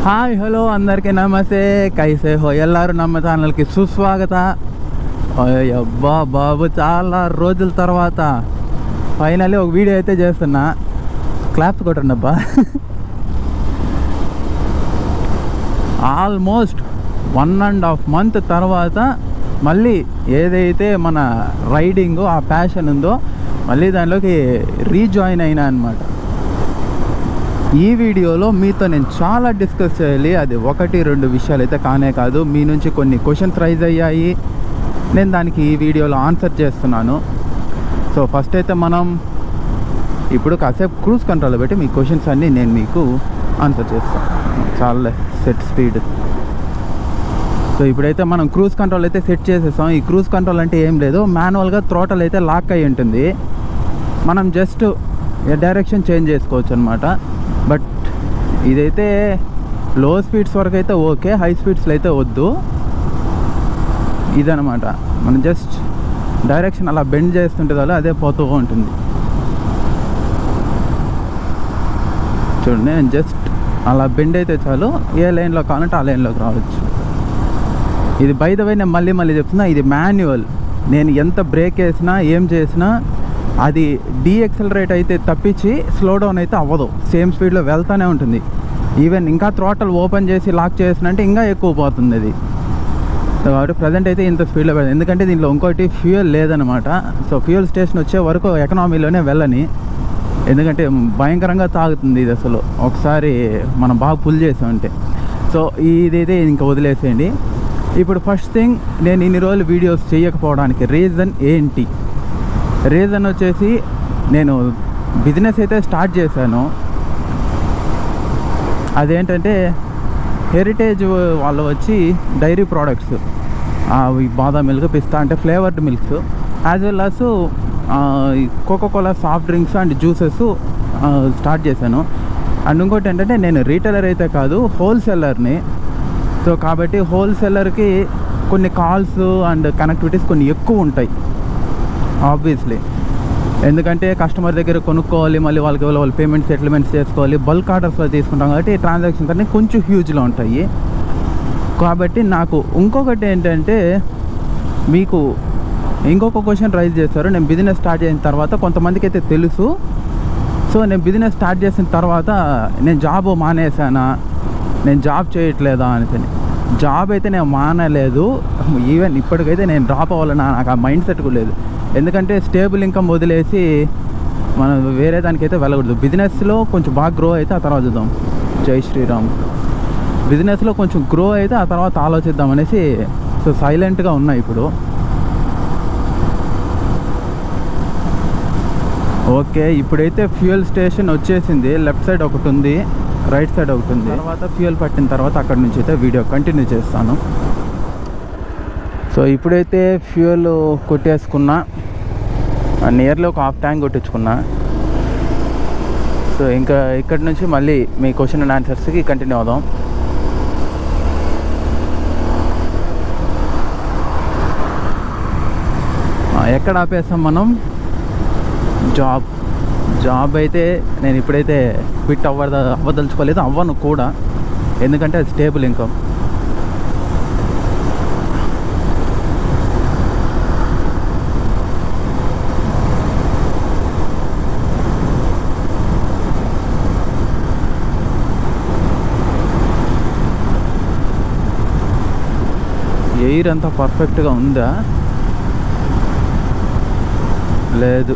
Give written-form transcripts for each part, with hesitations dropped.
Hi hello అందరికీ నమస్తే కైసే హో ఎల్లారు ನಮ್ಮ ఛానల్కి సుస్వాగత. అబ్బా బాబు చాలా రోజుల తర్వాత ఫైనల్లీ ఒక వీడియో అయితే చేస్తున్నా. క్లాప్స్ కొట్టండి అబ్బా. ఆల్మోస్ట్ 1.5 month తర్వాత మళ్ళీ ఏదైతే మన రైడింగ్ ఆ ప్యాషన్ ఉందో మళ్ళీ దానిలోకి రీజాయిన్ అయినా అనమాట. ఈ వీడియోలో మీతో నేను చాలా డిస్కస్ చేయాలి. అది 1-2 విషయాలు అయితే కానే కాదు. మీ నుంచి కొన్ని క్వశ్చన్స్ రైజ్ అయ్యాయి, నేను దానికి ఈ వీడియోలో ఆన్సర్ చేస్తున్నాను. సో ఫస్ట్ అయితే మనం ఇప్పుడు కాసేపు క్రూజ్ కంట్రోల్ పెట్టి మీ క్వశ్చన్స్ అన్నీ నేను మీకు ఆన్సర్ చేస్తాను. చాలా సెట్ స్పీడ్. సో ఇప్పుడైతే మనం క్రూజ్ కంట్రోల్ అయితే సెట్ చేసేస్తాం. ఈ క్రూజ్ కంట్రోల్ అంటే ఏం లేదు, మాన్యువల్గా థ్రోటల్ అయితే లాక్ అయి ఉంటుంది. మనం జస్ట్ డైరెక్షన్ చేంజ్ చేసుకోవచ్చు అనమాట. బట్ ఇదైతే లో స్పీడ్స్ వరకు అయితే ఓకే, హై స్పీడ్స్లో అయితే వద్దు. ఇదనమాట, మనం జస్ట్ డైరెక్షన్ అలా బెండ్ చేస్తుంటే అలా అదే పోతూ ఉంటుంది. చూడండి, నేను జస్ట్ అలా బెండ్ అయితే చాలు, ఏ లైన్లో కావాలంటే ఆ లైన్లోకి రావచ్చు. ఇది బై ద వే నేను మళ్ళీ చెప్తున్నా, ఇది మాన్యువల్. నేను ఎంత బ్రేక్ వేసినా ఏం చేసినా అది డీఎక్సలరేట్ అయితే తప్పించి స్లో డౌన్ అయితే అవ్వదు, సేమ్ స్పీడ్లో వెళ్తూనే ఉంటుంది. ఈవెన్ ఇంకా థ్రోటల్ ఓపెన్ చేసి లాక్ చేసినంటే ఇంకా ఎక్కువ పోతుంది అది. కాబట్టి ప్రజెంట్ అయితే ఇంత స్పీడ్లో వెళ్ళదు, ఎందుకంటే దీంట్లో ఇంకోటి ఫ్యూయల్ లేదనమాట. సో ఫ్యూయల్ స్టేషన్ వచ్చే వరకు ఎకనామీలోనే వెళ్ళని, ఎందుకంటే భయంకరంగా తాగుతుంది ఇది అసలు ఒకసారి మనం బాగా పుల్ చేసామంటే. సో ఇదైతే ఇంకా వదిలేసేయండి. ఇప్పుడు ఫస్ట్ థింగ్, నేను ఇన్ని రోజులు వీడియోస్ చేయకపోవడానికి రీజన్ ఏంటి? రీజన్ వచ్చేసి, నేను బిజినెస్ అయితే స్టార్ట్ చేశాను. అదేంటంటే హెరిటేజ్ వాళ్ళు వచ్చి డైరీ ప్రోడక్ట్స్, బాదాం మిల్క్, పిస్తా అంటే flavoured milks, as well as Coca Cola soft drinks and juices start చేశాను. అండ్ ఇంకోటి ఏంటంటే, నేను రీటైలర్ అయితే కాదు, హోల్సేలర్ని. సో కాబట్టి హోల్సేలర్కి కొన్ని కాల్స్ అండ్ కనెక్టివిటీస్ కొన్ని ఎక్కువ ఉంటాయి ఆబ్వియస్లీ. ఎందుకంటే కస్టమర్ దగ్గర కొనుక్కోవాలి, మళ్ళీ వాళ్ళకి పేమెంట్ సెటిల్మెంట్స్ చేసుకోవాలి, బల్క్ ఆర్డర్స్లో తీసుకుంటాం కాబట్టి ట్రాన్సాక్షన్స్ అన్నీ కొంచెం హ్యూజ్లో ఉంటాయి. కాబట్టి నాకు ఇంకొకటి ఏంటంటే, మీకు ఇంకొక క్వశ్చన్ రైజ్ చేస్తారు. నేను బిజినెస్ స్టార్ట్ చేసిన తర్వాత కొంతమందికి అయితే తెలుసు. సో నేను బిజినెస్ స్టార్ట్ చేసిన తర్వాత నేను జాబ్ మానేసానా, నేను జాబ్ చేయట్లేదా అని. జాబ్ అయితే నేను మానలేదు, ఈవెన్ ఇప్పటికైతే నేను డ్రాప్ అవ్వాలన్నా నాకు ఆ మైండ్ సెట్ కూడా లేదు. ఎందుకంటే స్టేబుల్ ఇన్కమ్ వదిలేసి మనం వేరే దానికైతే వెళ్ళకూడదు. బిజినెస్లో కొంచెం బాగా గ్రో అయితే ఆ తర్వాత చూద్దాం. జై శ్రీరామ్. బిజినెస్లో కొంచెం గ్రో అయితే ఆ తర్వాత ఆలోచిద్దాం అనేసి సో సైలెంట్గా ఉన్నా ఇప్పుడు. ఓకే, ఇప్పుడైతే ఫ్యూయల్ స్టేషన్ వచ్చేసింది. లెఫ్ట్ సైడ్ ఒకటి ఉంది, రైట్ సైడ్ ఒకటి ఉంది. తర్వాత ఫ్యూయల్ పట్టిన తర్వాత అక్కడ నుంచి అయితే వీడియో కంటిన్యూ చేస్తాను. సో ఇప్పుడైతే ఫ్యూయల్ కొట్టేసుకున్నా, నియర్లీ ఒక 1/2 ట్యాంక్ కొట్టించుకున్నా. సో ఇంకా ఇక్కడి నుంచి మళ్ళీ మీ క్వశ్చన్ అండ్ ఆన్సర్స్కి కంటిన్యూ అవుదాం. ఎక్కడ ఆపేస్తాం మనం? జాబ్ అయితే నేను ఇప్పుడైతే క్విట్ అవ్వదలుచుకోలేదు, అవ్వను కూడా. ఎందుకంటే అది స్టేబుల్ ఇన్కమ్. ఎయిర్ అంతా పర్ఫెక్ట్గా ఉందా? లేదు,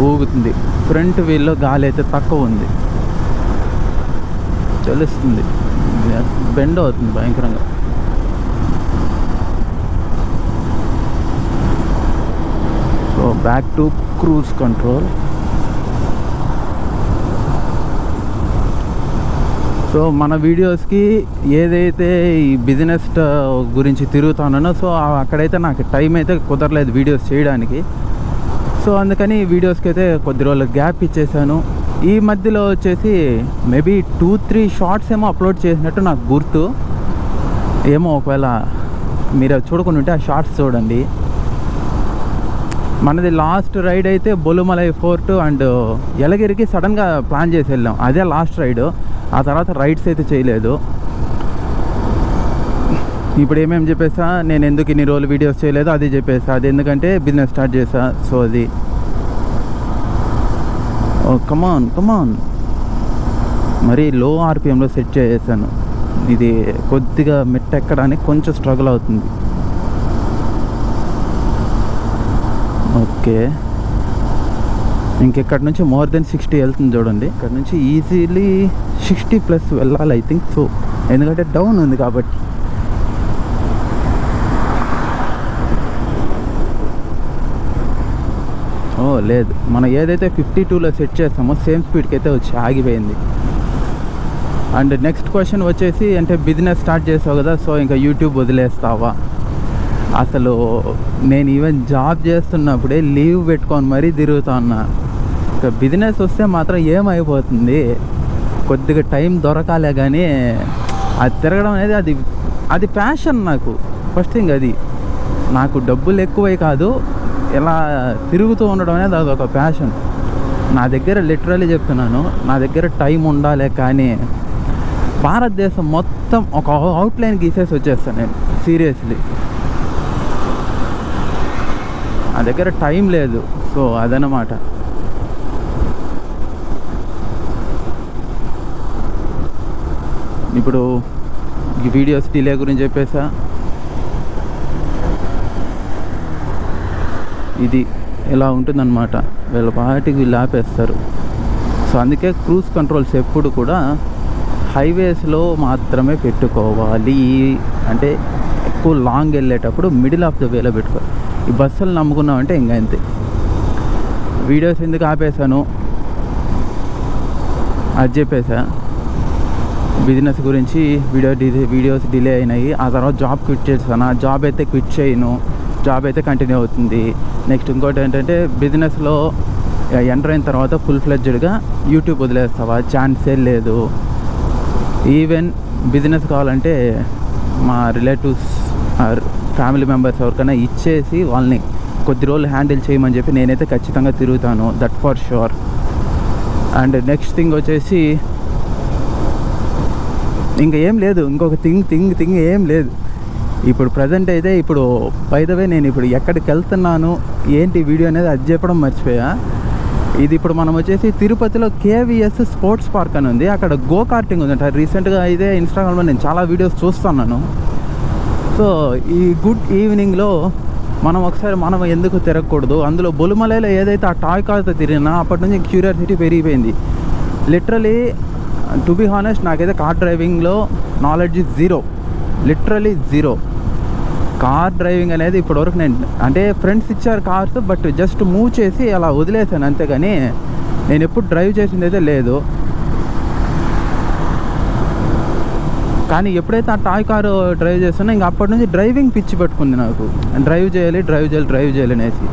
ఊగుతుంది. ఫ్రంట్ వీల్లో గాలి అయితే తక్కువ ఉంది, తెలుస్తుంది. బెండ్ అవుతుంది భయంకరంగా. So back to cruise control. So మన వీడియోస్కి ఏదైతే ఈ బిజినెస్ గురించి తిరుగుతున్నానో, సో అక్కడైతే నాకు టైం అయితే కుదరలేదు వీడియోస్ చేయడానికి. సో అందుకని వీడియోస్కి అయితే కొద్ది రోజులు గ్యాప్ ఇచ్చేసాను. ఈ మధ్యలో వచ్చేసి మేబీ 2-3 షార్ట్స్ ఏమో అప్లోడ్ చేసినట్టు నాకు గుర్తు. ఏమో ఒకవేళ మీరు చూడకుండా ఉంటే ఆ షార్ట్స్ చూడండి. మనది లాస్ట్ రైడ్ అయితే బొలుమలై ఫోర్ట్ అండ్ యలగిరికి సడన్గా ప్లాన్ చేసి వెళ్ళాం. అదే లాస్ట్ రైడ్. ఆ తర్వాత రైడ్స్ అయితే చేయలేదు. ఇప్పుడు ఏమేమి చెప్పేసా, నేను ఎందుకు ఇన్ని రోజులు వీడియోస్ చేయలేదు అది చెప్పేసా. అది ఎందుకంటే బిజినెస్ స్టార్ట్ చేసా. సో అది కమాన్ మరీ లో ఆర్పిఎంలో సెట్ చేసాను. ఇది కొద్దిగా మెట్ట ఎక్కడానికి కొంచెం స్ట్రగుల్ అవుతుంది. ఓకే, ఇంకెక్కడి నుంచి మోర్ దెన్ 60 వెళ్తుంది చూడండి. ఇక్కడ నుంచి ఈజీలీ 60+ వెళ్ళాలి ఐ థింక్ సో, ఎందుకంటే డౌన్ ఉంది కాబట్టి. లేదు, మనం ఏదైతే 52లో సెట్ చేస్తామో సేమ్ స్పీడ్కి అయితే వచ్చి ఆగిపోయింది. అండ్ నెక్స్ట్ క్వశ్చన్ వచ్చేసి, అంటే బిజినెస్ స్టార్ట్ చేసావు కదా, సో ఇంకా యూట్యూబ్ వదిలేస్తావా? అసలు నేను ఈవెన్ జాబ్ చేస్తున్నప్పుడే లీవ్ పెట్టుకొని మరీ తిరుగుతా ఉన్నా. ఇంకా బిజినెస్ వస్తే మాత్రం ఏమైపోతుంది, కొద్దిగా టైం దొరకాలే కానీ అది తిరగడం అనేది అది ప్యాషన్ నాకు. ఫస్ట్ థింగ్ అది, నాకు డబ్బులు ఎక్కువై కాదు, ఇలా తిరుగుతూ ఉండడం అనేది అదొక ప్యాషన్. నా దగ్గర లిటరల్లీ చెప్తున్నాను, నా దగ్గర టైం ఉండాలి, కానీ భారతదేశం మొత్తం ఒక అవుట్లైన్ గీసేసి వచ్చేస్తాను నేను సీరియస్లీ. నా దగ్గర టైం లేదు. సో అదనమాట. ఇప్పుడు ఈ వీడియోస్ డిలే గురించి చెప్పేసా. ఇది ఇలా ఉంటుందన్నమాట, వీళ్ళ పాటికి వీళ్ళు ఆపేస్తారు. సో అందుకే క్రూజ్ కంట్రోల్స్ ఎప్పుడు కూడా హైవేస్లో మాత్రమే పెట్టుకోవాలి. అంటే ఎక్కువ లాంగ్ వెళ్ళేటప్పుడు మిడిల్ ఆఫ్ ద వేలో పెట్టుకోవాలి. ఈ బస్సులు నమ్ముకున్నామంటే ఇంకా అంతే. వీడియోస్ ఎందుకు ఆపేసాను అది చెప్పేసా. బిజినెస్ గురించి వీడియోస్ డిలే అయినాయి. ఆ తర్వాత జాబ్ క్విట్ చేస్తాను. ఆ జాబ్ అయితే క్విట్ చేయను, జాబ్ అయితే కంటిన్యూ అవుతుంది. నెక్స్ట్ ఇంకోటి ఏంటంటే, బిజినెస్లో ఎంటర్ అయిన తర్వాత ఫుల్ ఫ్లెడ్జ్డ్గా యూట్యూబ్ వదిలేస్తావా? ఛాన్సే లేదు. ఈవెన్ బిజినెస్ కావాలంటే మా రిలేటివ్స్ ఆర్ ఫ్యామిలీ మెంబర్స్ ఎవరికైనా ఇచ్చేసి వాళ్ళని కొద్ది రోజులు హ్యాండిల్ చేయమని చెప్పి నేనైతే ఖచ్చితంగా తిరుగుతాను, that for sure. And next thing వచ్చేసి, ఇంకా ఏం లేదు, ఇంకొక థింగ్ ఏం లేదు. ఇప్పుడు ప్రజెంట్ అయితే, ఇప్పుడు బై ద వే నేను ఇప్పుడు ఎక్కడికి వెళ్తున్నాను ఏంటి వీడియో అనేది అది చెప్పడం మర్చిపోయా. ఇది ఇప్పుడు మనం వచ్చేసి తిరుపతిలో KVS స్పోర్ట్స్ పార్క్ అని ఉంది, అక్కడ గో కార్టింగ్ ఉందంట. రీసెంట్గా అయితే ఇన్స్టాగ్రామ్లో నేను చాలా వీడియోస్ చూస్తున్నాను. సో ఈ గుడ్ ఈవినింగ్లో మనం ఎందుకు తిరగకూడదు? అందులో బొలుమలలో ఏదైతే ఆ టాయ్ కార్తో తిరిగినా అప్పటి నుంచి క్యూరియాసిటీ పెరిగిపోయింది. లిటరలీ టు బీ హానెస్ట్, నాకైతే కార్ డ్రైవింగ్లో knowledge zero, literally zero. Car driving అనేది ఇప్పటివరకు అంటే ఫ్రెండ్స్ ఇచ్చారు కార్స్, బట్ జస్ట్ మూవ్ చేసి అలా వదిలేసాను అంతేగాని నేను ఎప్పుడు డ్రైవ్ చేసింది అయితే లేదు. కానీ ఎప్పుడైతే ఆ టాయ్ కారు డ్రైవ్ చేస్తానో ఇంకా అప్పటి నుంచి డ్రైవింగ్ పిచ్చి పెట్టుకుంది నాకు. డ్రైవ్ చేయాలి అనేసి.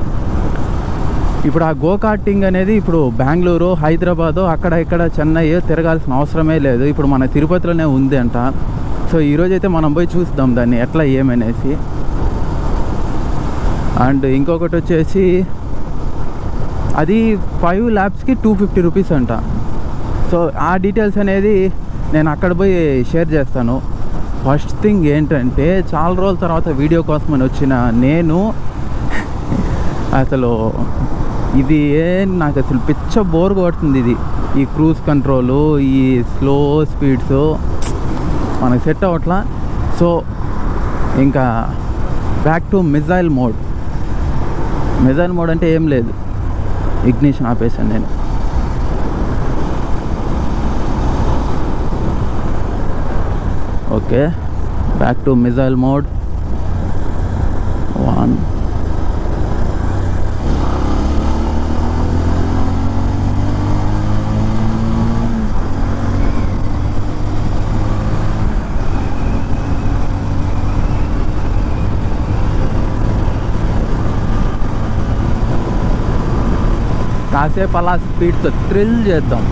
ఇప్పుడు ఆ గో కార్టింగ్ అనేది ఇప్పుడు బెంగళూరు, హైదరాబాదు, అక్కడ ఇక్కడ చెన్నై తిరగాల్సిన అవసరమే లేదు, ఇప్పుడు మన తిరుపతిలోనే ఉంది అంట. సో ఈరోజైతే మనం పోయి చూద్దాం దాన్ని ఎట్లా ఏమనేసి. అండ్ ఇంకొకటి వచ్చేసి, అది 5 laps 250 రూపీస్ అంట. సో ఆ డీటెయిల్స్ అనేది నేను అక్కడ పోయి షేర్ చేస్తాను. ఫస్ట్ థింగ్ ఏంటంటే, చాలా రోజుల తర్వాత వీడియో కోసమని వచ్చిన నేను అసలు ఇది నాకు అసలు పిచ్చ బోర్ కొడుతుంది. ఈ క్రూజ్ కంట్రోలు, ఈ స్లో స్పీడ్స్ మనకు సెట్ అవ్వట్లా. సో ఇంకా బ్యాక్ టు మిజైల్ మోడ్ అంటే ఏం లేదు, ఇగ్నిషన్ ఆపేసాను నేను. Okay, back to missile mode. 1 కాసేపు అలా స్పీడ్తో థ్రిల్ చేద్దాం.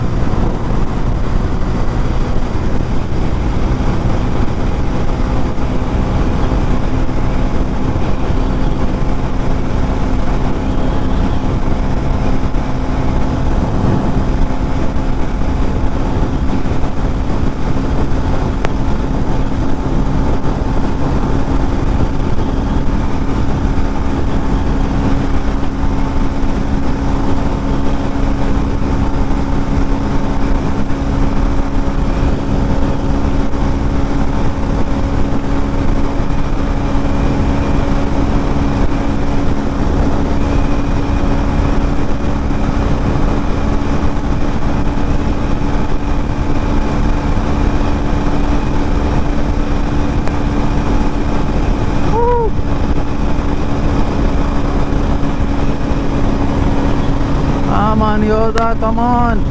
యోధా కమాన్.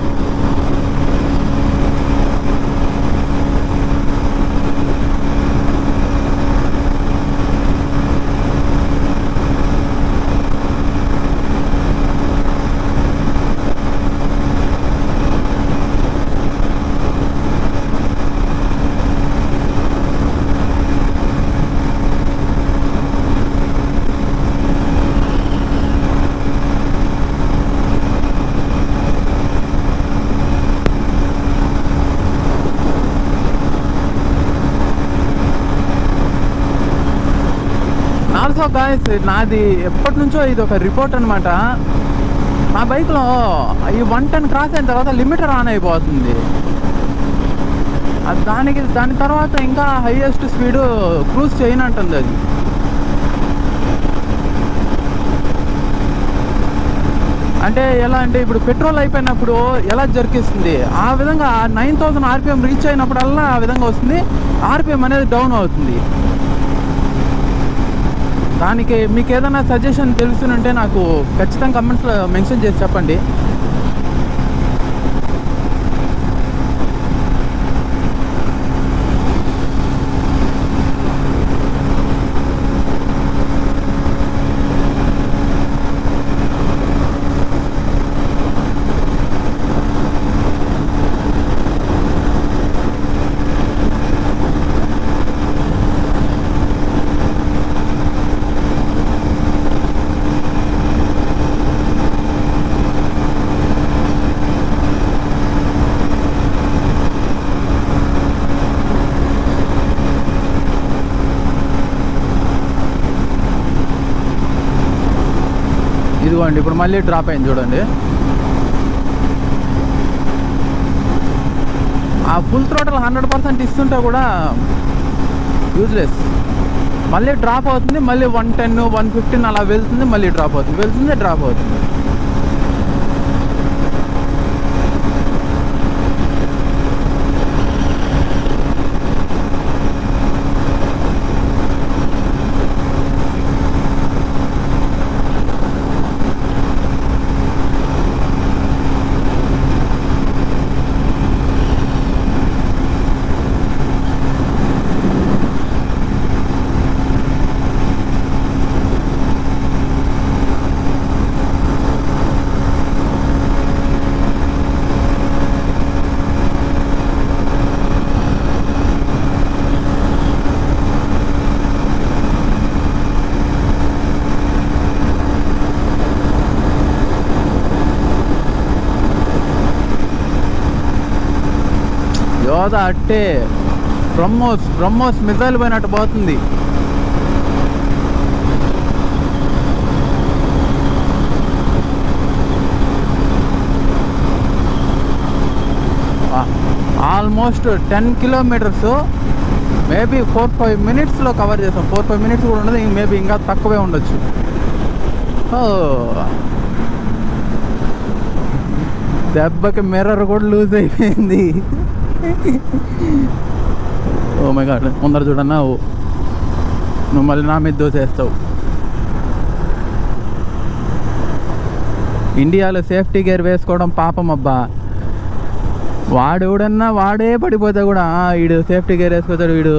ఆల్సో గాయస్, నాది ఎప్పటి నుంచో ఇది ఒక రిపోర్ట్ అనమాట. నా బైక్లో ఈ 110 క్రాస్ అయిన తర్వాత లిమిటర్ ఆన్ అయిపోతుంది. దాని తర్వాత ఇంకా హైయెస్ట్ స్పీడ్ క్రూజ్ చేయనంటుంది అది. అంటే ఎలా అంటే ఇప్పుడు పెట్రోల్ అయిపోయినప్పుడు ఎలా జరికిస్తుంది ఆ విధంగా 9000 RPM రీచ్ అయినప్పుడల్లా ఆ విధంగా వస్తుంది. RPM అనేది డౌన్ అవుతుంది. దానికి మీకు ఏదైనా సజెషన్ తెలుసునుంటే నాకు ఖచ్చితంగా కమెంట్స్లో మెన్షన్ చేసి చెప్పండి. ఇదిగోండి ఇప్పుడు మళ్ళీ డ్రాప్ అయింది చూడండి. ఆ ఫుల్ థ్రోటల్ 100% ఇస్తుంటే కూడా యూజ్లెస్. మళ్ళీ డ్రాప్ అవుతుంది, మళ్ళీ 110, 115 అలా వెళ్తుంది, మళ్ళీ డ్రాప్ అవుతుంది, డ్రాప్ అవుతుంది. యోధా అట్టే బ్రహ్మోస్ మిజైల్ పోయినట్టు పోతుంది. ఆల్మోస్ట్ 10 కిలోమీటర్స్ మేబీ 4-5 మినిట్స్లో కవర్ చేసాం. 4-5 మినిట్స్ కూడా ఉండదు, మేబీ ఇంకా తక్కువే ఉండొచ్చు. దెబ్బకి మిర్రర్ కూడా లూజ్ అయిపోయింది. ఓ మై గాడ్, ముందర చూడన్నా నువ్వు మళ్ళీ నా మీద దోసేస్తావు. ఇండియాలో సేఫ్టీ గేర్ వేసుకోవడం పాపం అబ్బా. వాడే పడిపోతే కూడా వీడు సేఫ్టీ గేర్ వేసుకొచ్చాడు, వీడు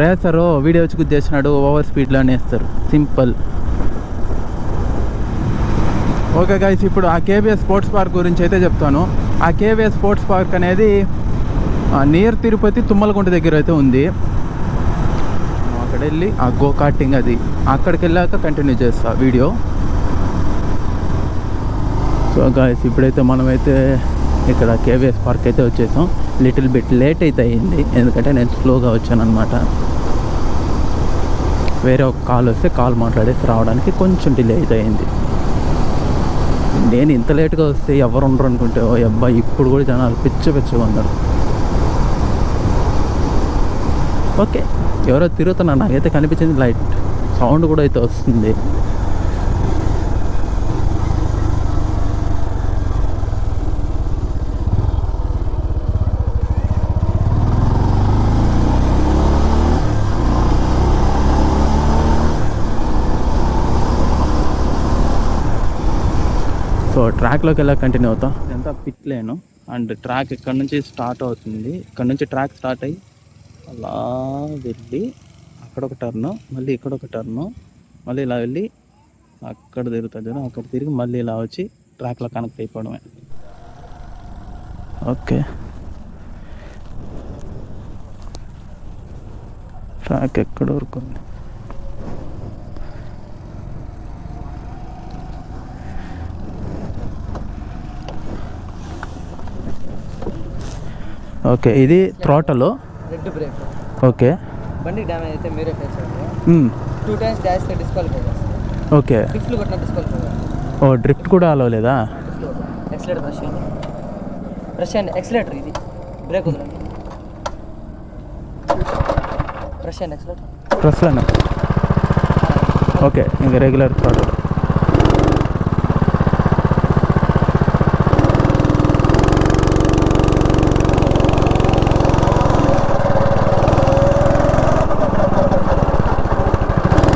రేసరు, వీడియో వచ్చి గుద్దేసినాడు, ఓవర్ స్పీడ్లో అనేస్తారు. సింపుల్. ఓకే గైస్, ఇప్పుడు ఆ కేవీఎస్ స్పోర్ట్స్ పార్క్ గురించి అయితే చెప్తాను. ఆ కేవీఎస్ స్పోర్ట్స్ పార్క్ అనేది నియర్ తిరుపతి తుమ్మలగుంట దగ్గర అయితే ఉంది. అక్కడ వెళ్ళి ఆ గో కార్టింగ్ అది అక్కడికి వెళ్ళాక కంటిన్యూ చేస్తా వీడియో. సో గాయస్, ఇప్పుడైతే మనమైతే ఇక్కడ కేవీఎస్ పార్క్ అయితే వచ్చేసాం. లిటిల్ బిట్ లేట్ అయితే అయ్యింది, ఎందుకంటే నేను స్లోగా వచ్చాను అనమాట. వేరే ఒక కాల్ వస్తే కాల్ మాట్లాడేసి రావడానికి కొంచెం డిలే అయితే అయింది. నేను ఇంత లేట్గా వస్తే ఎవరు ఉండరు అనుకుంటే, ఓ అబ్బాయి ఇప్పుడు కూడా జనాలు పిచ్చగా ఉన్నారు. ఓకే, ఎవరో తిరుగుతున్నారు, నాకైతే కనిపించింది. లైట్ సౌండ్ కూడా అయితే వస్తుంది. సో ట్రాక్లోకి వెళ్ళా కంటిన్యూ అవుతాం. ఇదంతా పిట్ లేను అండ్ ట్రాక్ ఇక్కడ నుంచి స్టార్ట్ అవుతుంది. ఇక్కడ నుంచి ట్రాక్ స్టార్ట్ అయ్యి అలా వెళ్ళి అక్కడ ఒక టర్ను, మళ్ళీ ఇక్కడ ఒక టర్ను, మళ్ళీ ఇలా వెళ్ళి అక్కడ తిరుగుతుంది, అక్కడ తిరిగి మళ్ళీ ఇలా వచ్చి ట్రాక్లో కనెక్ట్ అయిపోవడమే. ఓకే, ట్రాక్ ఎక్కడ వరకు ఉంది? ఓకే, ఇది థ్రాటల్, రెడ్ బ్రేక్. ఓకే, బండి డ్యామేజ్ అయితే మీరే ఫేస్ చేయండి. 2 టైమ్స్ డాష్ డిస్క్వాలిఫై చేస్తారు. ఓకే, డ్రిఫ్ట్లు కొట్టిన డిస్క్వాలిఫై. ఓ డ్రిఫ్ట్ కూడా అలవ్ లేదా? ఎక్సలేటర్ బ్రష్ చేయండి, బ్రష్ చేయండి. ఎక్సలేటర్ ఇది, బ్రేక్ వదలండి. బ్రష్ చేయండి, ఎక్సలేటర్ ప్రెస్లోనే. ఓకే, ఇంకా రెగ్యులర్ థ్రాటల్.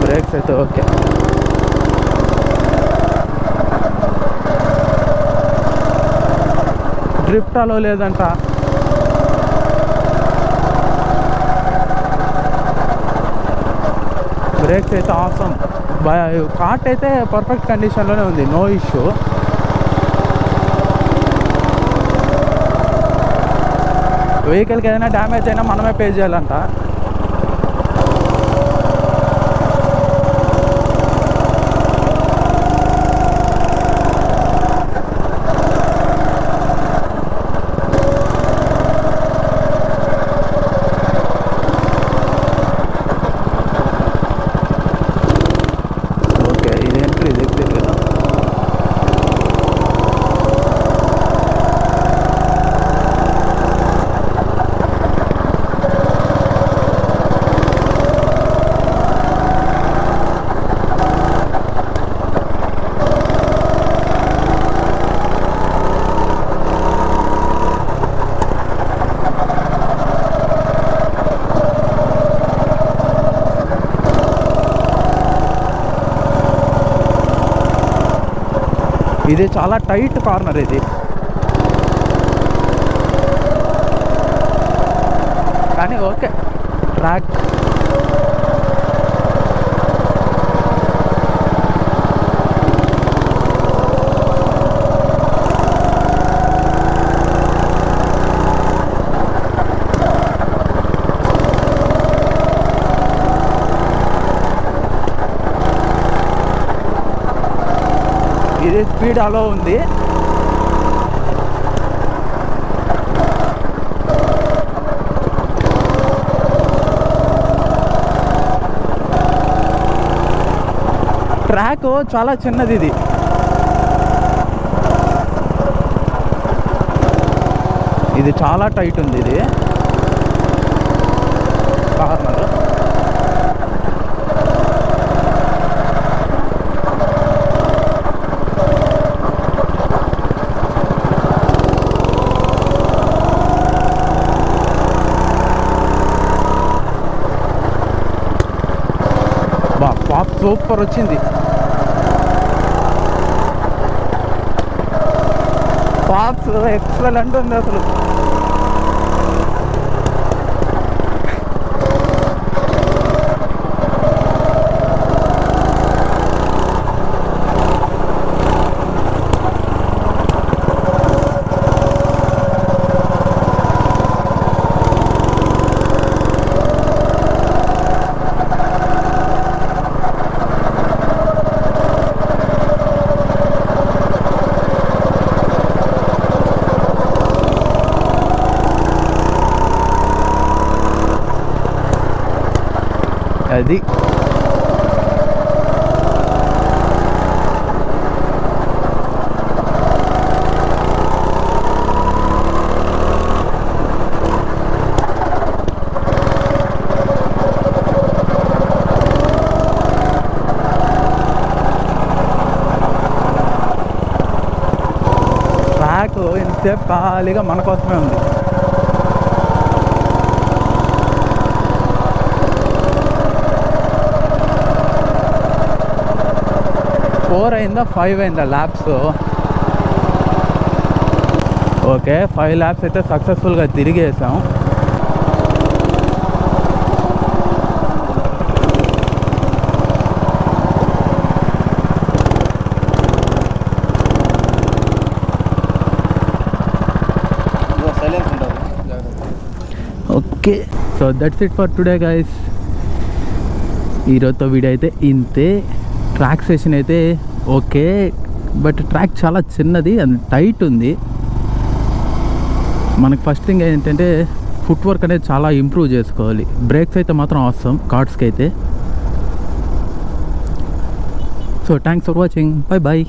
బ్రేక్స్ అయితే ఓకే. డ్రిఫ్ట్ అలో లేదంట. బ్రేక్స్ అయితే ఆసమ్. కార్ట్ అయితే పర్ఫెక్ట్ కండిషన్లోనే ఉంది, నో ఇష్యూ. వెహికల్కి ఏదైనా డ్యామేజ్ అయినా మనమే పే చేయాలంట. ఇది చాలా టైట్ కార్నర్ ఇది, కానీ ఓకే. ట్రాక్ ఇది స్పీడ్ అలో ఉంది. ట్రాక్ చాలా చిన్నది ఇది. ఇది చాలా టైట్ ఉంది ఇది కార్నర్. పాప్ సూపర్ వచ్చింది. పాప్స్ ఎక్సలెంట్ ఉంది అసలు. అది ట్రాక్ ఇంతసేపు ఖాళీగా మన కోసమే ఉంది. ఫోర్ అయిందా 5 అయిందా ల్యాబ్స్? ఓకే 5 ల్యాప్స్ అయితే సక్సెస్ఫుల్గా తిరిగేసాం. Okay, so that's it for today guys. ఈరోజుతో వీడియో అయితే ఇంతే. ట్రాక్ సెషన్ అయితే ఓకే, బట్ ట్రాక్ చాలా చిన్నది అండ్ టైట్ ఉంది. మనకు ఫస్ట్ థింగ్ ఏంటంటే ఫుట్ వర్క్ అనేది చాలా ఇంప్రూవ్ చేసుకోవాలి. బ్రేక్స్ అయితే మాత్రం అవసరం కార్డ్స్కి అయితే. So thanks for watching, bye bye.